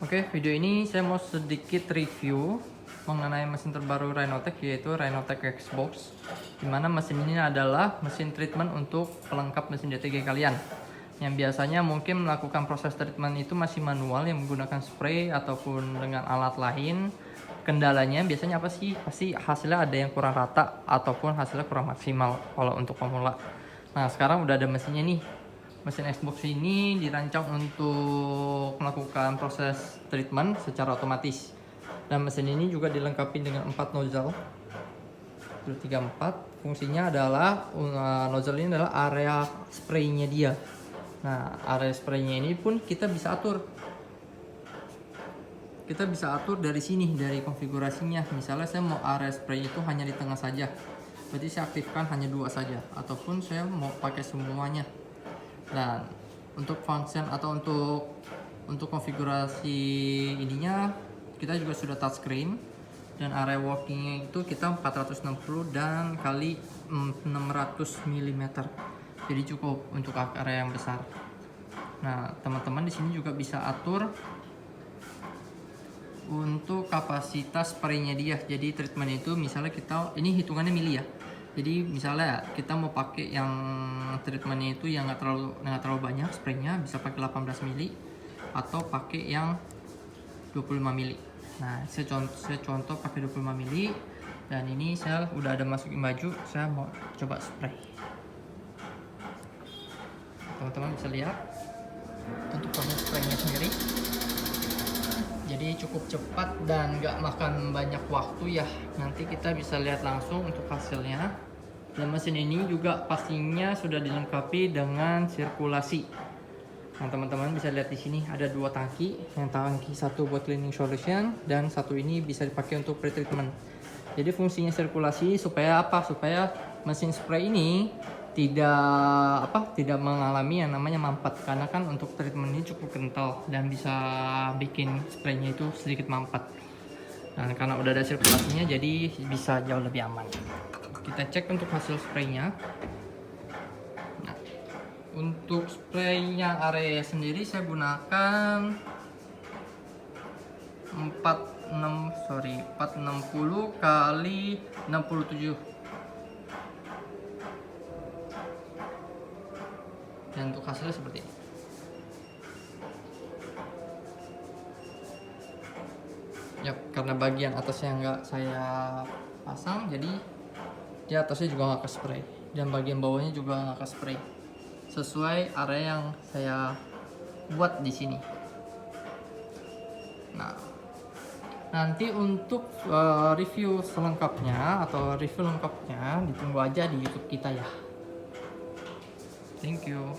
Oke, video ini saya mau sedikit review mengenai mesin terbaru Rhinotech, yaitu Rhinotech Xbox. Dimana mesin ini adalah mesin treatment untuk pelengkap mesin DTG kalian. Yang biasanya mungkin melakukan proses treatment itu masih manual yang menggunakan spray ataupun dengan alat lain. Kendalanya biasanya apa sih? Pasti hasilnya ada yang kurang rata ataupun hasilnya kurang maksimal kalau untuk pemula. Nah, sekarang udah ada mesinnya nih. Mesin Xbox ini dirancang untuk melakukan proses treatment secara otomatis. Dan mesin ini juga dilengkapi dengan 4 nozzle. 34. Fungsinya adalah nozzle ini adalah area spraynya dia. Nah, area spraynya ini pun kita bisa atur. Kita bisa atur dari sini, dari konfigurasinya. Misalnya saya mau area spray itu hanya di tengah saja, berarti saya aktifkan hanya 2 saja. Ataupun saya mau pakai semuanya. Dan untuk function atau untuk konfigurasi ininya kita juga sudah touchscreen, dan area workingnya itu kita 460 dan kali 600 mm, jadi cukup untuk area yang besar. Nah, teman-teman di sini juga bisa atur untuk kapasitas spraynya dia. Jadi treatment itu misalnya kita ini hitungannya mili ya. Jadi misalnya kita mau pakai yang treatmentnya itu yang nggak terlalu banyak spraynya, bisa pakai 18 mili atau pakai yang 25 mili. Nah, saya contoh pakai 25 mili, dan ini saya udah ada masukin baju, saya mau coba spray. Teman-teman bisa lihat untuk proses spraynya sendiri. Jadi cukup cepat dan nggak makan banyak waktu ya. Nanti kita bisa lihat langsung untuk hasilnya. Dan mesin ini juga pastinya sudah dilengkapi dengan sirkulasi. Nah, teman-teman bisa lihat di sini ada 2 tangki. Yang tangki satu buat cleaning solution dan satu ini bisa dipakai untuk pre-treatment. Jadi fungsinya sirkulasi supaya apa? Supaya mesin spray ini tidak mengalami yang namanya mampet, karena kan untuk treatment ini cukup kental dan bisa bikin spraynya itu sedikit mampet. Nah, karena udah ada sirkulasinya jadi bisa jauh lebih aman. Kita cek untuk hasil spraynya. Nah, untuk spraynya area sendiri saya gunakan 460 kali 67. Dan untuk hasilnya seperti ini. Ya, karena bagian atasnya nggak saya pasang, jadi di atasnya juga nggak ke spray, dan bagian bawahnya juga nggak ke spray, sesuai area yang saya buat di sini. Nah, nanti untuk review selengkapnya atau review lengkapnya ditunggu aja di YouTube kita ya. Thank you.